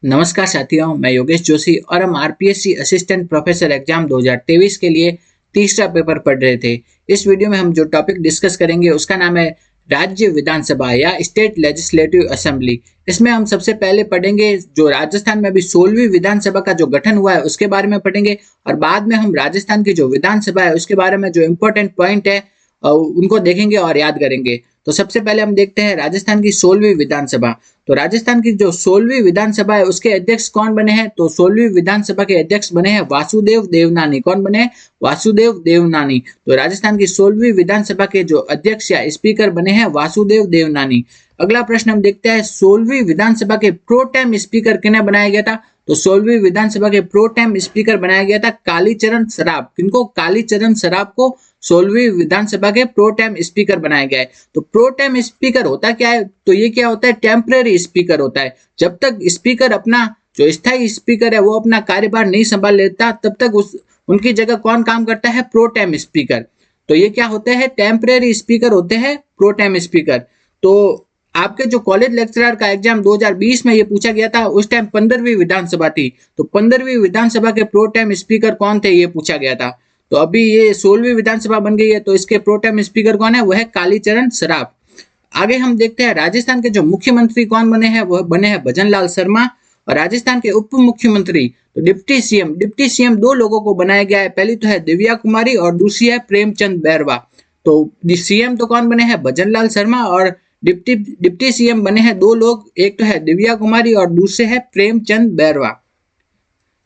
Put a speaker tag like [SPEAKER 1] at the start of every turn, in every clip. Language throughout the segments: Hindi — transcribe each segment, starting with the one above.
[SPEAKER 1] नमस्कार साथियों, मैं योगेश जोशी और हम आरपीएससी असिस्टेंट प्रोफेसर एग्जाम 2023 के लिए तीसरा पेपर पढ़ रहे थे। इस वीडियो में हम जो टॉपिक डिस्कस करेंगे उसका नाम है राज्य विधानसभा या स्टेट लेजिस्लेटिव असेंबली। इसमें हम सबसे पहले पढ़ेंगे जो राजस्थान में अभी 16वीं विधानसभा का जो गठन हुआ है उसके बारे में पढ़ेंगे, और बाद में हम राजस्थान की जो विधानसभा है उसके बारे में जो इम्पोर्टेंट पॉइंट है उनको देखेंगे और याद करेंगे। तो सबसे पहले हम देखते हैं राजस्थान की 16वीं विधानसभा। तो राजस्थान की जो 16वीं विधानसभा है उसके अध्यक्ष कौन बने हैं? तो 16वीं विधानसभा के अध्यक्ष बने हैं वासुदेव देवनानी। कौन बने हैं? वासुदेव देवनानी। तो राजस्थान की 16वीं विधानसभा के जो अध्यक्ष या स्पीकर बने हैं वासुदेव देवनानी। अगला प्रश्न हम देखते हैं 16वीं विधानसभा के प्रो टेम स्पीकर किन्हें बनाया गया था? तो 16वीं विधानसभा के प्रो टेम स्पीकर बनाया गया था कालीचरण सराफ। किनको? कालीचरण सराफ को 16वीं विधानसभा के प्रो टेम स्पीकर बनाया गया है। तो प्रो टेम स्पीकर होता क्या है? तो ये क्या होता है? टेम्परेरी स्पीकर होता है। जब तक स्पीकर अपना जो स्थायी स्पीकर है वो अपना कार्यभार नहीं संभाल लेता तब तक उनकी जगह कौन काम करता है? Pro tem speaker. तो ये क्या होते हैं? टेम्परेरी स्पीकर होते हैं प्रो टेम स्पीकर। तो आपके जो कॉलेज लेक्चरर का एग्जाम 2020 में ये पूछा गया था, उस टाइम 15वीं विधानसभा थी। तो 15वीं विधानसभा के प्रो टेम स्पीकर कौन थे ये पूछा गया था। तो अभी ये 16वीं विधानसभा बन गई है, तो इसके प्रो टेम स्पीकर कौन है? वह है कालीचरण सराफ। आगे हम देखते हैं राजस्थान के जो मुख्यमंत्री कौन बने हैं, वह बने हैं भजन लाल शर्मा। और राजस्थान के उप मुख्यमंत्री तो डिप्टी सीएम दो लोगों को बनाया गया है। पहली तो है दिव्या कुमारी और दूसरी है प्रेमचंद बैरवा। तो सीएम तो कौन बने हैं? भजन लाल शर्मा। और डिप्टी सीएम बने हैं दो लोग, एक तो है दिव्या कुमारी और दूसरे है प्रेमचंद बैरवा।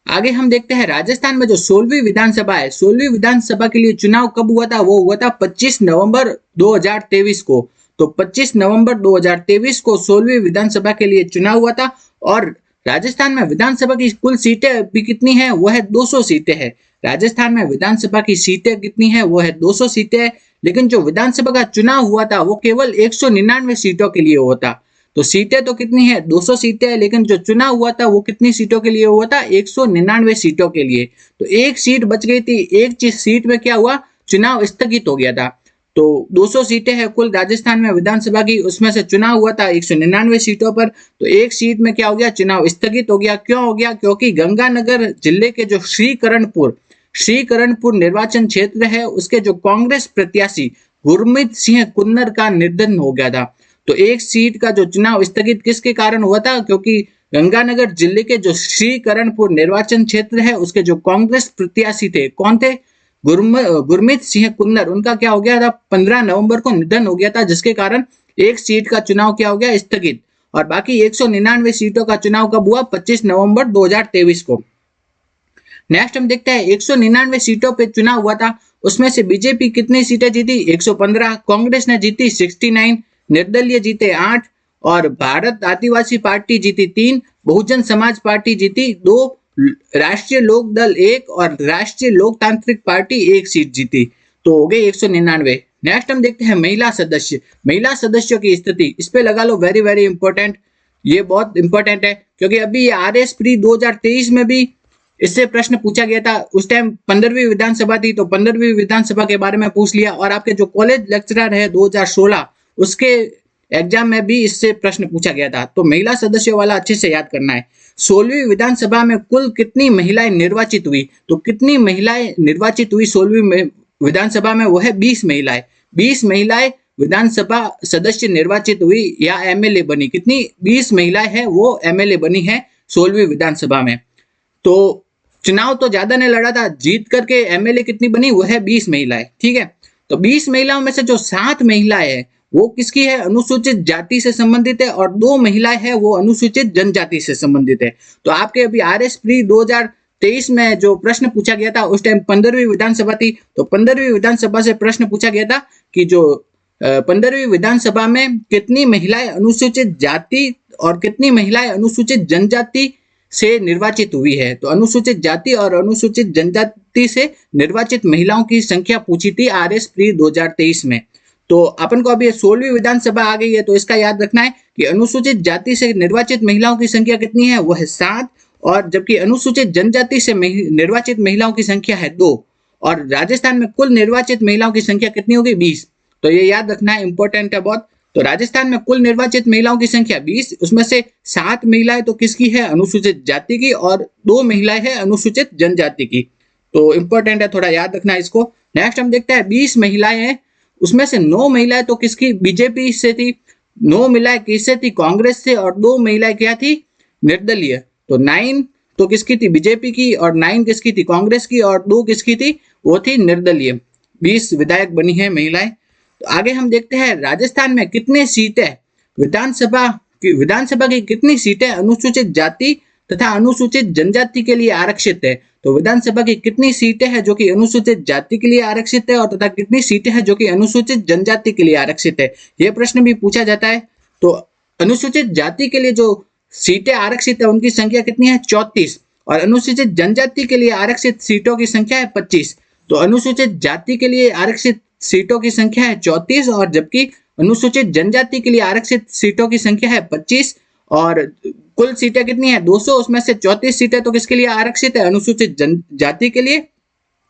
[SPEAKER 1] आगे हम देखते हैं राजस्थान में जो 16वीं विधानसभा है, 16वीं विधानसभा के लिए चुनाव कब हुआ था? वो हुआ था 25 नवंबर 2023 को। तो 25 नवंबर 2023 को 16वीं विधानसभा के लिए चुनाव हुआ था। और राजस्थान में विधानसभा की कुल सीटें भी कितनी है? वो है 200 सीटें हैं। राजस्थान में विधानसभा की सीटें कितनी है? वो है 200 सीटें है। लेकिन जो विधानसभा का चुनाव हुआ था वो केवल 199 सीटों के लिए हुआ था। तो सीटें तो कितनी है? 200 सीटें है, लेकिन जो चुनाव हुआ था वो कितनी सीटों के लिए हुआ था? 199 सीटों के लिए। तो एक सीट बच गई थी। एक सीट में क्या हुआ? चुनाव स्थगित हो गया था। तो 200 सीटें हैं कुल राजस्थान में विधानसभा की, उसमें से चुनाव हुआ था 199 सीटों पर। तो एक सीट में क्या हो गया? चुनाव स्थगित हो गया। क्यों हो गया? क्योंकि गंगानगर जिले के जो श्रीकरणपुर निर्वाचन क्षेत्र है उसके जो कांग्रेस प्रत्याशी गुरमीत सिंह कुन्नर का निधन हो गया था। तो एक सीट का जो चुनाव स्थगित किसके कारण हुआ था? क्योंकि गंगानगर जिले के जो श्रीकरणपुर निर्वाचन क्षेत्र है उसके जो कांग्रेस प्रत्याशी थे, कौन थे? गुरमीत सिंह कुन्नर। उनका क्या हो गया था? 15 नवंबर को निधन हो गया था, जिसके कारण एक सीट का चुनाव क्या हो गया? स्थगित। और बाकी 199 सीटों का चुनाव कब हुआ? 25 नवंबर 2023 को। नेक्स्ट हम देखते हैं 199 सीटों पे चुनाव हुआ था, उसमें से बीजेपी कितनी सीटें जीती? 115। कांग्रेस ने जीती 69। निर्दलीय जीते 8। और भारत आदिवासी पार्टी जीती 3। बहुजन समाज पार्टी जीती 2। राष्ट्रीय लोक दल 1 और राष्ट्रीय लोकतांत्रिक पार्टी 1 सीट जीती। तो हो गए 199। नेक्स्ट हम देखते हैं महिला सदस्यों की स्थिति। इस पे लगा लो वेरी वेरी इंपॉर्टेंट। ये बहुत इंपॉर्टेंट है क्योंकि अभी आरएस प्री 2023 में भी इससे प्रश्न पूछा गया था। उस टाइम 15वीं विधानसभा थी, तो 15वीं विधानसभा के बारे में पूछ लिया। और आपके जो कॉलेज लेक्चरर है 2016 उसके एग्जाम में भी इससे प्रश्न पूछा गया था। तो महिला सदस्यों वाला अच्छे से याद करना है। 16वीं विधानसभा में कुल कितनी महिलाएं निर्वाचित हुई? तो कितनी महिलाएं निर्वाचित हुई 16वीं विधानसभा में? वो है 20 महिलाएं। 20 महिलाएं विधानसभा सदस्य निर्वाचित हुई या एमएलए बनी। कितनी? 20 महिलाएं हैं वो एमएलए बनी है 16वीं विधानसभा में। तो चुनाव तो ज्यादा ने लड़ा था, जीत करके एमएलए कितनी बनी? वो है 20 महिलाएं। ठीक है। तो 20 महिलाओं में से जो 7 महिलाएं हैं वो किसकी है? अनुसूचित जाति से संबंधित है। और 2 महिलाएं हैं वो अनुसूचित जनजाति से संबंधित है। तो आपके अभी आरएस प्री 2023 में जो प्रश्न पूछा गया था उस टाइम 15वीं विधानसभा थी। तो 15वीं विधानसभा से प्रश्न पूछा गया था कि जो 15वीं विधानसभा में कितनी महिलाएं अनुसूचित जाति और कितनी महिलाएं अनुसूचित जनजाति से निर्वाचित हुई है। तो अनुसूचित जाति और अनुसूचित जनजाति से निर्वाचित महिलाओं की संख्या पूछी थी आरएस प्री 2023 में। तो अपन को अभी 16वीं विधानसभा आ गई है, तो इसका याद रखना है कि अनुसूचित जाति से निर्वाचित महिलाओं की संख्या कितनी है? वो है 7। और जबकि अनुसूचित जनजाति से निर्वाचित महिलाओं की संख्या है 2। और राजस्थान में कुल निर्वाचित महिलाओं की संख्या कितनी होगी? 20। तो ये याद रखना है, इंपॉर्टेंट है बहुत। तो राजस्थान में कुल निर्वाचित महिलाओं की संख्या 20, उसमें से 7 महिलाएं तो किसकी है, अनुसूचित जाति की, और 2 महिलाएं हैं अनुसूचित जनजाति की। तो इंपॉर्टेंट है, थोड़ा याद रखना इसको। नेक्स्ट हम देखते हैं 20 महिलाएं हैं, उसमें से 9 महिलाएं तो किसकी, बीजेपी से थी, 9 महिलाएं किससे थी, कांग्रेस से, और 2 महिलाएं क्या थी, निर्दलीय। तो 9 तो किसकी थी, बीजेपी की, और 9 किसकी थी, कांग्रेस की, और 2 किसकी थी, वो थी निर्दलीय। 20 विधायक बनी है महिलाएं। तो आगे हम देखते हैं राजस्थान में कितने सीटें विधानसभा की कितनी सीटें अनुसूचित जाति तथा अनुसूचित जनजाति के लिए आरक्षित है। तो विधानसभा की कितनी सीटें हैं जो कि अनुसूचित जाति के लिए आरक्षित है, और तथा कितनी सीटें हैं जो कि अनुसूचित जनजाति के लिए आरक्षित है, यह प्रश्न भी पूछा जाता है। तो अनुसूचित जाति के लिए जो सीटें आरक्षित है उनकी संख्या कितनी है, 34, और अनुसूचित जनजाति के लिए आरक्षित सीटों की संख्या है 25। तो अनुसूचित जाति के लिए आरक्षित सीटों की संख्या है 34, और जबकि अनुसूचित जनजाति के लिए आरक्षित सीटों की संख्या है 25। और कुल सीटें कितनी है, 200, उसमें से 34 सीटें तो किसके लिए आरक्षित है, अनुसूचित जनजाति के लिए,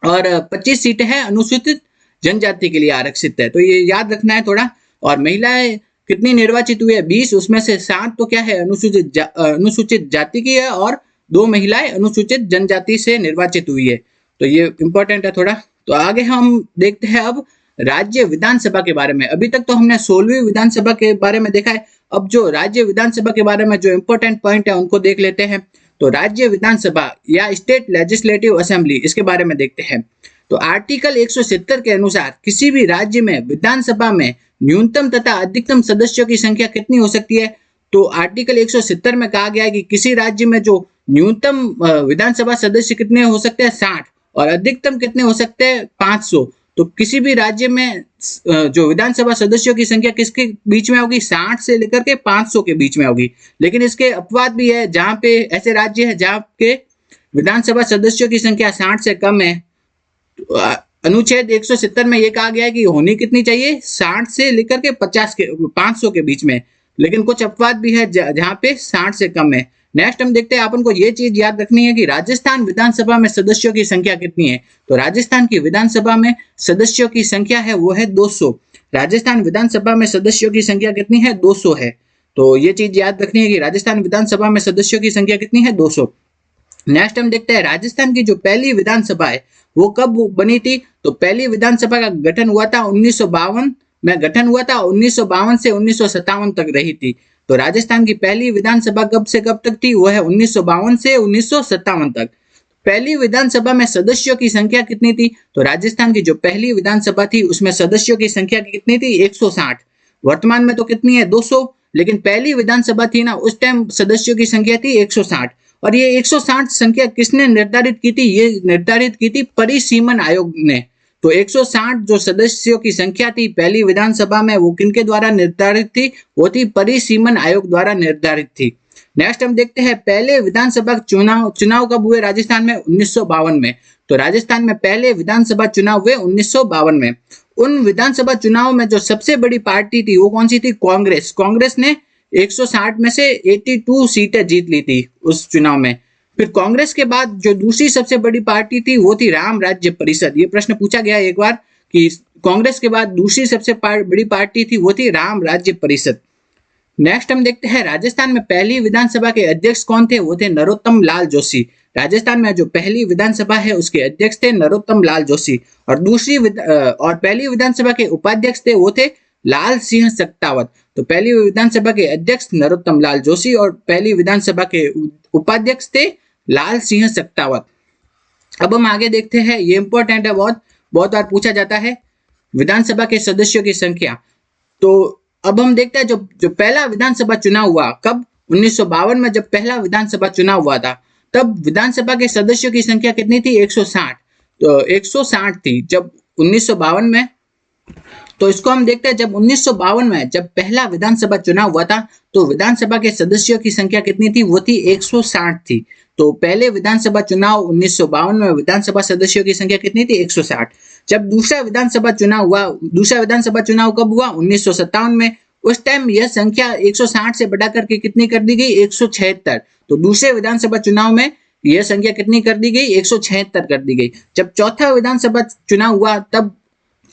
[SPEAKER 1] और 25 सीटें हैं अनुसूचित जनजाति के लिए आरक्षित है। तो ये याद रखना है थोड़ा। और महिलाएं कितनी निर्वाचित हुई है, 20, उसमें से 7 तो क्या है, अनुसूचित जाति की है, और 2 महिलाएं अनुसूचित जनजाति से निर्वाचित हुई है। तो ये इंपॉर्टेंट है थोड़ा। तो आगे हम देखते हैं अब राज्य विधानसभा के बारे में। अभी तक तो हमने 16वीं विधानसभा के बारे में देखा है, अब जो राज्य विधानसभा के बारे में जो इंपॉर्टेंट पॉइंट है उनको देख लेते हैं। तो राज्य विधानसभा या स्टेट लेजिस्लेटिव असेंबली, इसके बारे में देखते हैं। तो आर्टिकल 170 के अनुसार किसी भी राज्य में विधानसभा में न्यूनतम तथा अधिकतम सदस्यों की संख्या कितनी हो सकती है। तो आर्टिकल 170 में कहा गया है कि किसी राज्य में जो न्यूनतम विधानसभा सदस्य कितने हो सकते हैं, 60, और अधिकतम कितने हो सकते हैं, 500। तो किसी भी राज्य में जो विधानसभा सदस्यों की संख्या किसके बीच में होगी, 60 से लेकर के 500 के बीच में होगी। लेकिन इसके अपवाद भी है, जहां पे ऐसे राज्य है जहां के विधानसभा सदस्यों की संख्या 60 से कम है। अनुच्छेद 170 में यह कहा गया है कि होनी कितनी चाहिए, 60 से लेकर के 500 के बीच में। लेकिन कुछ अपवाद भी है जहां पे 60 से कम है। नेक्स्ट हम देखते हैं, अपन को ये चीज याद रखनी है कि राजस्थान विधानसभा में सदस्यों की संख्या कितनी है। तो राजस्थान की विधानसभा में सदस्यों की संख्या है वो है 200। राजस्थान विधानसभा में सदस्यों की संख्या कितनी है, 200 है। तो ये चीज याद रखनी है कि राजस्थान विधानसभा में सदस्यों की संख्या कितनी है, 200। नेक्स्ट हम देखते हैं राजस्थान की जो पहली विधानसभा है वो कब बनी थी। तो पहली विधानसभा का गठन हुआ था 1952 में, गठन हुआ था 1952 से 1957 तक रही थी। तो राजस्थान की पहली विधानसभा कब से कब तक थी, वो है 1952 से 1957 तक। पहली विधानसभा में सदस्यों की संख्या कितनी थी। तो राजस्थान की जो पहली विधानसभा थी उसमें सदस्यों की संख्या कितनी थी, 160। वर्तमान में तो कितनी है, 200, लेकिन पहली विधानसभा थी ना, उस टाइम सदस्यों की संख्या थी 160। और ये 160 संख्या किसने निर्धारित की थी, ये निर्धारित की थी परिसीमन आयोग ने। तो 160 जो सदस्यों की संख्या थी पहली विधानसभा में, वो किनके द्वारा निर्धारित थी, वो थी परिसीमन आयोग द्वारा निर्धारित थी। नेक्स्ट हम देखते हैं पहले विधानसभा चुनाव कब हुए राजस्थान में, 1952 में। तो राजस्थान में पहले विधानसभा चुनाव हुए 1952 में। उन विधानसभा चुनाव में जो सबसे बड़ी पार्टी थी वो कौन सी थी, कांग्रेस। कांग्रेस ने 160 में से 82 सीटें जीत ली थी उस चुनाव में। फिर कांग्रेस के बाद जो दूसरी सबसे बड़ी पार्टी थी वो थी राम राज्य परिषद। ये प्रश्न पूछा गया एक बार कि कांग्रेस के बाद दूसरी सबसे बड़ी पार्टी थी वो थी राम राज्य परिषद। नेक्स्ट हम देखते हैं राजस्थान में पहली विधानसभा के अध्यक्ष कौन थे, वो थे नरोत्तम लाल जोशी। राजस्थान में जो पहली विधानसभा है उसके अध्यक्ष थे नरोत्तम लाल जोशी। और पहली विधानसभा के उपाध्यक्ष थे वो थे लाल सिंह सक्तावत। तो पहली विधानसभा के अध्यक्ष नरोत्तम लाल जोशी और पहली विधानसभा के उपाध्यक्ष थे लाल सिंह सक्तावत। अब हम आगे देखते हैं, ये इंपॉर्टेंट है, बहुत बार पूछा जाता है विधानसभा के सदस्यों की संख्या। तो अब हम देखते हैं जो पहला विधानसभा चुनाव हुआ कब, 1952 में जब पहला विधानसभा चुनाव हुआ था तब विधानसभा के सदस्यों की संख्या कितनी थी, 160। तो 160 थी जब 1952 में। तो इसको हम देखते हैं, जब 1952 में जब पहला विधानसभा चुनाव हुआ था तो विधानसभा के सदस्यों की संख्या कितनी थी, वो थी 160 थी। तो पहले विधानसभा चुनाव 1952 में विधानसभा सदस्यों की संख्या कितनी थी, 160। जब दूसरा विधानसभा चुनाव कब हुआ, 1957 में। उस टाइम यह संख्या 160 से बढ़ा करके कितनी कर दी गई, 176। तो दूसरे विधानसभा चुनाव में यह संख्या कितनी कर दी गई, 176 कर दी गई। जब चौथा विधानसभा चुनाव हुआ तब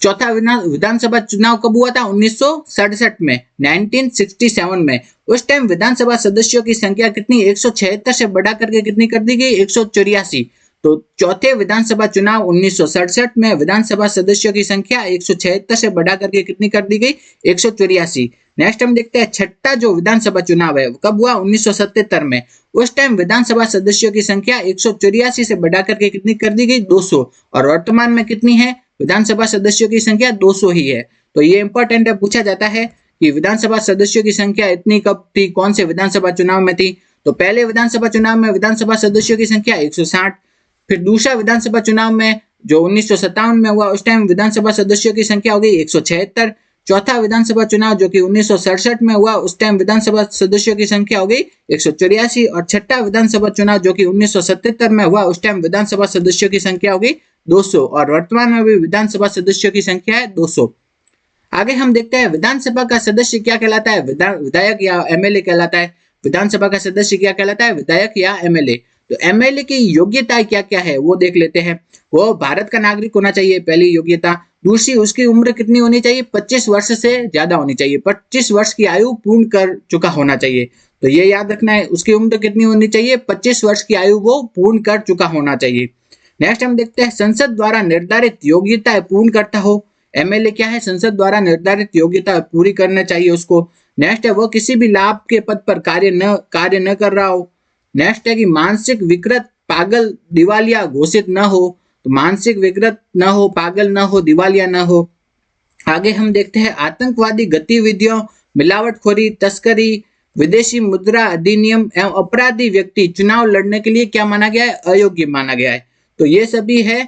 [SPEAKER 1] चौथा विधानसभा चुनाव कब हुआ था? 1967 में, 1967 में। उस टाइम विधानसभा सदस्यों की संख्या कितनी? 176 से बढ़ा करके कितनी कर दी गई? 184। तो चौथे विधानसभा चुनाव 1967 में विधानसभा सदस्यों की संख्या 176 से बढ़ा करके कितनी कर दी गई? 184। नेक्स्ट हम देखते हैं छठा जो विधानसभा चुनाव है कब हुआ? 1977 में। उस टाइम विधानसभा सदस्यों की संख्या 184 से बढ़ा करके कितनी कर दी गई? 200। और वर्तमान में कितनी है विधानसभा सदस्यों की संख्या? 200 ही है। तो ये इंपॉर्टेंट है, पूछा जाता है कि विधानसभा सदस्यों की संख्या इतनी कब थी, कौन से विधानसभा चुनाव में थी? तो पहले विधानसभा चुनाव में विधानसभा सदस्यों की संख्या 160। फिर दूसरा विधानसभा चुनाव में जो 1957 में हुआ उस टाइम विधानसभा सदस्यों की संख्या हो गई 176। चौथा विधानसभा चुनाव जो कि 1967 में हुआ उस टाइम विधानसभा सदस्यों की संख्या हो गई 184। और छठा विधानसभा चुनाव जो कि 1977 में हुआ उस टाइम विधानसभा सदस्यों की संख्या हो गई 200। और वर्तमान में भी विधानसभा सदस्यों की संख्या है 200। आगे हम देखते हैं विधानसभा का सदस्य क्या कहलाता है? विधायक या एमएलए कहलाता है। विधानसभा का सदस्य क्या कहलाता है? विधायक या एमएलए। तो एमएलए की योग्यता क्या क्या है वो देख लेते हैं। वो भारत का नागरिक होना चाहिए, पहली योग्यता। दूसरी, उसकी उम्र कितनी होनी चाहिए? 25 वर्ष से ज्यादा होनी चाहिए। 25 वर्ष की आयु पूर्ण कर चुका होना चाहिए। तो ये याद रखना है, उसकी उम्र कितनी होनी चाहिए? 25 वर्ष की आयु वो पूर्ण कर चुका होना चाहिए। नेक्स्ट हम देखते हैं संसद द्वारा निर्धारित योग्यता पूर्ण करता हो। एमएलए क्या है? संसद द्वारा निर्धारित योग्यता पूरी करना चाहिए उसको। नेक्स्ट है वो किसी भी लाभ के पद पर कार्य न कर रहा हो। नेक्स्ट है कि मानसिक विकृत, पागल, दिवालिया घोषित न हो। तो मानसिक विकृत न हो, पागल न हो, दिवालिया न हो। आगे हम देखते हैं आतंकवादी गतिविधियों, मिलावटखोरी, तस्करी, विदेशी मुद्रा अधिनियम एवं अपराधी व्यक्ति चुनाव लड़ने के लिए क्या माना गया है? अयोग्य माना गया है। तो ये सभी है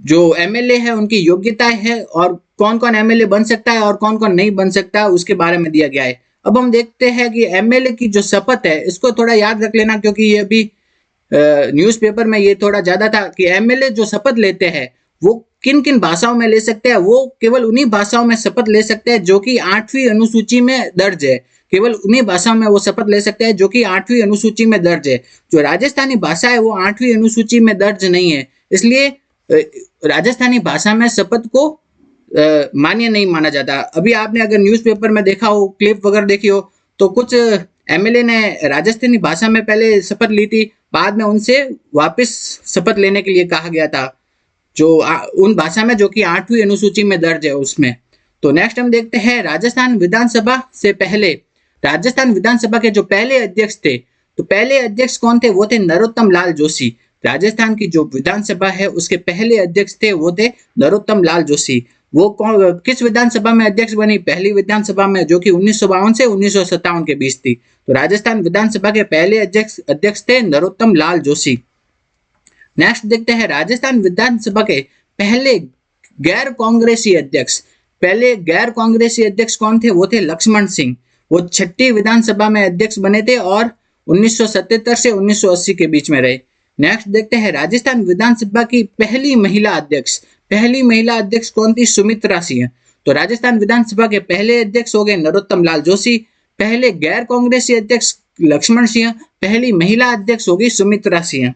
[SPEAKER 1] जो एमएलए है उनकी योग्यता है, और कौन कौन एमएलए बन सकता है और कौन कौन नहीं बन सकता उसके बारे में दिया गया है। अब हम देखते हैं कि एमएलए की जो शपथ है इसको थोड़ा याद रख लेना, क्योंकि ये भी न्यूज़पेपर में ये थोड़ा ज्यादा था कि एमएलए जो शपथ लेते हैं वो किन किन भाषाओं में ले सकते हैं। वो केवल उन्हीं भाषाओं में शपथ ले सकते हैं जो कि 8वीं अनुसूची में दर्ज है। केवल उन्हीं भाषाओं में वो शपथ ले सकते हैं जो कि 8वीं अनुसूची में दर्ज है। जो राजस्थानी भाषा है वो 8वीं अनुसूची में दर्ज नहीं है, इसलिए राजस्थानी भाषा में शपथ को मान्य नहीं माना जाता। अभी आपने अगर न्यूज़पेपर में देखा हो, क्लिप वगैरह देखी हो, तो कुछ एमएलए ने राजस्थानी भाषा में पहले शपथ ली थी, बाद में उनसे वापस शपथ लेने के लिए कहा गया था, जो उन भाषा में जो कि 8वीं अनुसूची में दर्ज है उसमें। तो नेक्स्ट हम देखते हैं राजस्थान विधानसभा से पहले, राजस्थान विधानसभा के जो पहले अध्यक्ष थे, तो पहले अध्यक्ष कौन थे? वो थे नरोत्तम लाल जोशी। राजस्थान की जो विधानसभा है उसके पहले अध्यक्ष थे वो थे नरोत्तम लाल जोशी। वो कौन, किस विधानसभा में अध्यक्ष बनी? पहली विधानसभा में, जो कि 1952 से 1957 के बीच थी। तो राजस्थान विधानसभा के पहले अध्यक्ष थे नरोत्तम लाल जोशी। नेक्स्ट देखते हैं राजस्थान विधानसभा के पहले गैर कांग्रेसी अध्यक्ष। पहले गैर कांग्रेसी अध्यक्ष कौन थे? वो थे लक्ष्मण सिंह। वो छठी विधानसभा में अध्यक्ष बने थे और 1977 से 1980 के बीच में रहे। नेक्स्ट देखते हैं राजस्थान विधानसभा की पहली महिला अध्यक्ष। पहली महिला अध्यक्ष कौन थी? सुमित्रा सिंह। तो राजस्थान विधानसभा के पहले अध्यक्ष हो गए नरोत्तम लाल जोशी, पहले गैर कांग्रेसी अध्यक्ष लक्ष्मण सिंह, पहली महिला अध्यक्ष होगी सुमित्रा सिंह।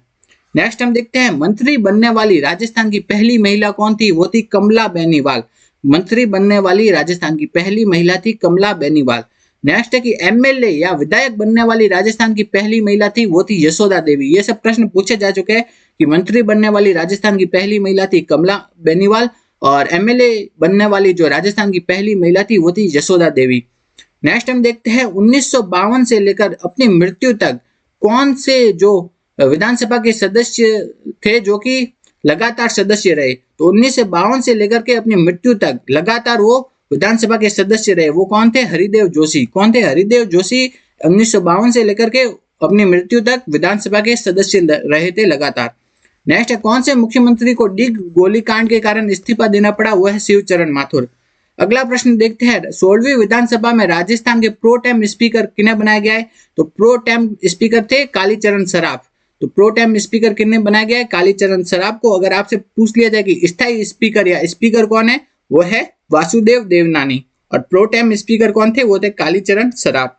[SPEAKER 1] नेक्स्ट हम देखते हैं मंत्री बनने वाली राजस्थान की पहली महिला कौन थी? वो थी कमला बेनीवाल। मंत्री बनने वाली राजस्थान की पहली महिला थी कमला बेनीवाल। नेक्स्ट है कि एमएलए या विधायक बनने वाली राजस्थान की पहली महिला थी, वो थी यशोदा देवी। ये सब प्रश्न पूछे जा चुके हैं कि मंत्री बनने वाली राजस्थान की पहली महिला थी कमला बेनीवाल, और एमएलए बनने वाली जो राजस्थान की पहली महिला थी वो थी यशोदा देवी। नेक्स्ट हम देखते हैं 1952 से लेकर अपनी मृत्यु तक कौन से जो विधानसभा के सदस्य थे जो कि लगातार सदस्य रहे। तो 1952 से लेकर के अपनी मृत्यु तक लगातार वो विधानसभा के सदस्य रहे। वो कौन थे? हरिदेव जोशी। कौन थे? हरिदेव जोशी 1952 से लेकर के अपनी मृत्यु तक विधानसभा के सदस्य रहे थे लगातार। नेक्स्ट है कौन से मुख्यमंत्री को डिग गोलीकांड के कारण इस्तीफा देना पड़ा? वो है शिवचरण माथुर। अगला प्रश्न देखते हैं 16वीं विधानसभा में राजस्थान के प्रो टेम स्पीकर किन्हें बनाया गया है? तो प्रो टेम स्पीकर थे कालीचरण सराफ। तो प्रो टेम स्पीकर किन्हें बनाया गया है? कालीचरण सराफ को। अगर आपसे पूछ लिया जाए कि स्थायी स्पीकर या स्पीकर कौन है, वो है वासुदेव देवनानी। और प्रो टेम स्पीकर कौन थे? वो थे कालीचरण सराफ।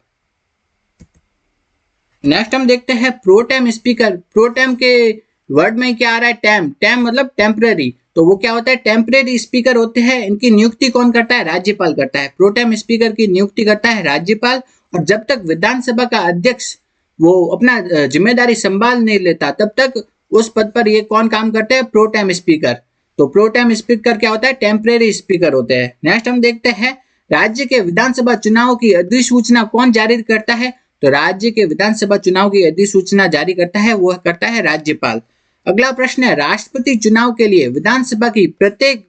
[SPEAKER 1] नेक्स्ट हम देखते हैं pro tem speaker. Pro tem के वर्ड में क्या आ रहा है? टेम। टेम मतलब टेम्पररी। तो वो क्या होता है, टेम्परेरी स्पीकर होते हैं। इनकी नियुक्ति कौन करता है, राज्यपाल करता है। प्रोटेम स्पीकर की नियुक्ति करता है राज्यपाल, और जब तक विधानसभा का अध्यक्ष वो अपना जिम्मेदारी संभाल नहीं लेता तब तक उस पद पर ये कौन काम करते हैं, प्रोटेम स्पीकर। तो प्रोटेम स्पीकर क्या होता है, टेम्परेरी स्पीकर होते हैं। नेक्स्ट हम देखते हैं राज्य के विधानसभा चुनाव की अधिसूचना कौन जारी करता है। तो राज्य के विधानसभा चुनाव की अधिसूचना जारी करता है वो करता है राज्यपाल। अगला प्रश्न है, राष्ट्रपति चुनाव के लिए विधानसभा की प्रत्येक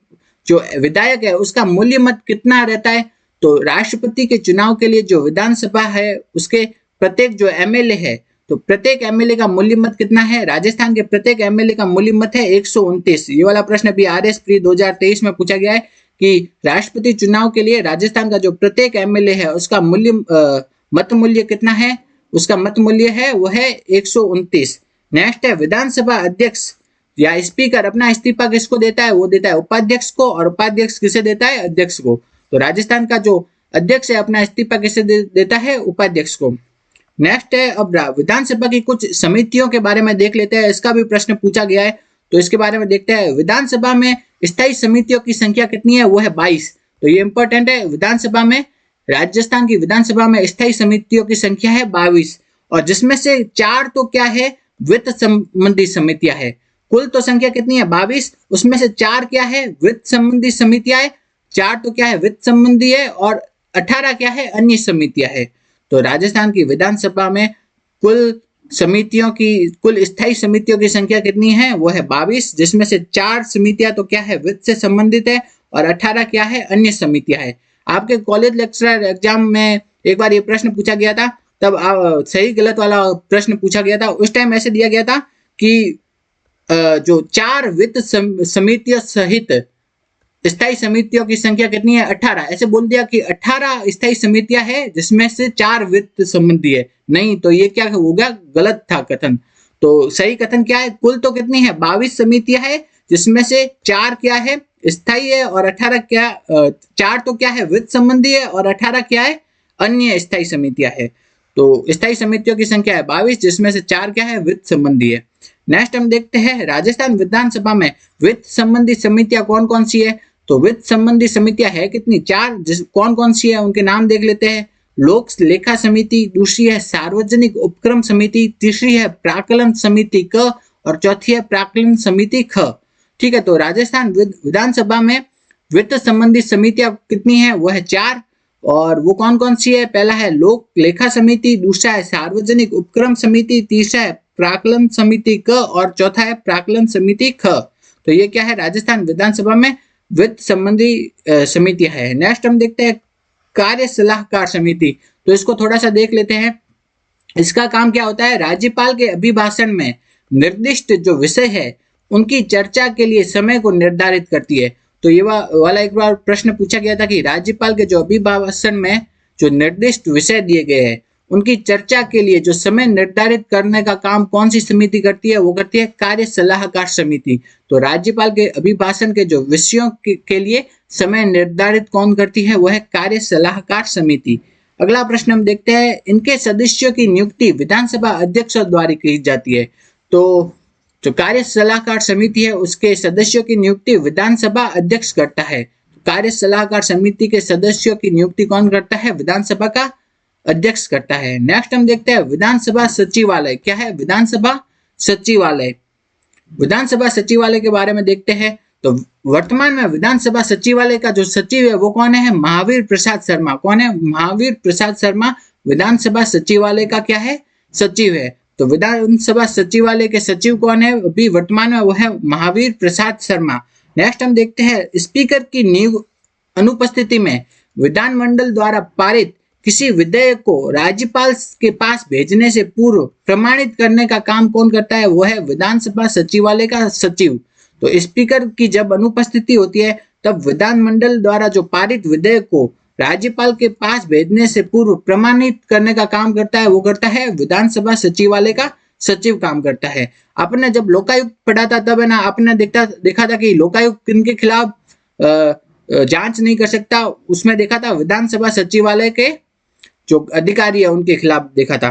[SPEAKER 1] जो विधायक है उसका मूल्य मत कितना रहता है। तो राष्ट्रपति के चुनाव के लिए जो विधानसभा है उसके प्रत्येक जो एमएलए है, तो प्रत्येक एमएलए का मूल्य मत कितना है। राजस्थान के प्रत्येक एमएलए का मूल्य मत है 129। ये वाला प्रश्न भी आरएस प्री 2023 में पूछा गया है कि राष्ट्रपति चुनाव के लिए राजस्थान का जो प्रत्येक एमएलए है उसका मत मूल्य कितना है। उसका मत मूल्य है वो है 129। नेक्स्ट है, विधानसभा अध्यक्ष या स्पीकर अपना इस्तीफा किसको देता है, वो देता है उपाध्यक्ष को, और उपाध्यक्ष किसे देता है, अध्यक्ष को। तो राजस्थान का जो अध्यक्ष है अपना इस्तीफा किसे देता है, उपाध्यक्ष को। नेक्स्ट है, अब विधानसभा की कुछ समितियों के बारे में देख लेते हैं। इसका भी प्रश्न पूछा गया है तो इसके बारे में देखते हैं। विधानसभा में स्थायी समितियों की संख्या कितनी है, वो है 22। तो ये इंपॉर्टेंट है, विधानसभा में राजस्थान की विधानसभा में स्थायी समितियों की संख्या है 22, और जिसमें से 4 तो क्या है, वित्त संबंधी समितियां है। कुल तो संख्या कितनी है, 22, उसमें से 4 क्या है, वित्त संबंधी समितियां है। 4 तो क्या है, वित्त संबंधी है, और 18 क्या है, अन्य समितियां है। तो राजस्थान की विधानसभा में कुल स्थायी समितियों की संख्या कितनी है, वो है 22, जिसमें से 4 समितियां तो क्या है, वित्त से संबंधित है, और 18 क्या है, अन्य समितियां है। आपके कॉलेज लेक्चरर एग्जाम में एक बार ये प्रश्न पूछा गया था, तब सही गलत वाला प्रश्न पूछा गया था। उस टाइम ऐसे दिया गया था कि जो 4 वित्त समितियों सहित स्थायी समितियों की संख्या कितनी है, 18। ऐसे बोल दिया कि 18 स्थायी समितियां हैं जिसमें से 4 वित्त संबंधी है। नहीं, तो ये क्या होगा, गलत था कथन। तो सही कथन क्या है, कुल तो कितनी है, 22 समितियां है, जिसमें से 4 क्या है, स्थायी है, और 18 क्या, 4 तो क्या है, वित्त संबंधी है, और 18 क्या है, अन्य स्थायी समितियां है। तो स्थायी समितियों की संख्या है 22, जिसमें से 4 क्या है, वित्त संबंधी है। नेक्स्ट हम देखते हैं, राजस्थान विधानसभा में वित्त संबंधी समितियां कौन कौन सी है। तो वित्त संबंधी समितियां है कितनी, 4। कौन कौन सी है उनके नाम देख लेते हैं। लोक लेखा समिति, दूसरी है सार्वजनिक उपक्रम समिति, तीसरी है प्राक्कलन समिति क, और चौथी है प्राक्कलन समिति ख। ठीक है, तो राजस्थान विधानसभा में वित्त संबंधी समितियां कितनी है, वो है 4, और वो कौन कौन सी है। पहला है लोक लेखा समिति, दूसरा है सार्वजनिक उपक्रम समिति, तीसरा है प्राक्कलन समिति क, और चौथा है प्राक्कलन समिति ख। तो ये क्या है, राजस्थान विधानसभा में वित्त संबंधी समितियां है। नेक्स्ट हम देखते हैं कार्य सलाहकार समिति। तो इसको थोड़ा सा देख लेते हैं। इसका काम क्या होता है, राज्यपाल के अभिभाषण में निर्दिष्ट जो विषय है उनकी चर्चा के लिए समय को निर्धारित करती है। तो ये वाला एक बार प्रश्न पूछा गया था कि राज्यपाल के जो अभिभाषण में जो निर्दिष्ट विषय दिए गए हैं उनकी चर्चा के लिए जो समय निर्धारित करने का काम कौन सी समिति करती है, वो करती है कार्य सलाहकार समिति। तो राज्यपाल के अभिभाषण के जो विषयों के लिए समय निर्धारित कौन करती है, वो है कार्य सलाहकार समिति। अगला प्रश्न हम देखते हैं, इनके सदस्यों की नियुक्ति विधानसभा अध्यक्ष द्वारा की जाती है। तो जो कार्य सलाहकार समिति है उसके सदस्यों की नियुक्ति विधानसभा अध्यक्ष करता है। कार्य सलाहकार समिति के सदस्यों की नियुक्ति कौन करता है, विधानसभा का अध्यक्ष करता है। नेक्स्ट हम देखते हैं विधानसभा सचिवालय। क्या है, विधानसभा सचिवालय। विधानसभा सचिवालय के बारे में देखते हैं। तो वर्तमान में विधानसभा सचिवालय का जो सचिव है वो कौन है, महावीर प्रसाद शर्मा। कौन है, महावीर प्रसाद शर्मा विधानसभा सचिवालय का क्या है, सचिव है। तो विधानसभा सचिवालय के सचिव कौन है अभी वर्तमान में, वो है महावीर प्रसाद शर्मा। नेक्स्ट हम देखते हैं स्पीकर की अनुपस्थिति में विधानमंडल द्वारा पारित किसी विधेयक को राज्यपाल के पास भेजने से पूर्व प्रमाणित करने का काम कौन करता है, वो है विधानसभा सचिवालय का सचिव। तो स्पीकर की जब अनुपस्थिति होती है तब विधानमंडल द्वारा जो पारित विधेयक को राज्यपाल के पास भेजने से पूर्व प्रमाणित करने का काम करता है, वो करता है विधानसभा सचिवालय का सचिव काम करता है। आपने जब लोकायुक्त पढ़ा था तब है ना, आपने देखा था कि लोकायुक्त किनके खिलाफ जांच नहीं कर सकता, उसमें देखा था विधानसभा सचिवालय के जो अधिकारी है उनके खिलाफ देखा था।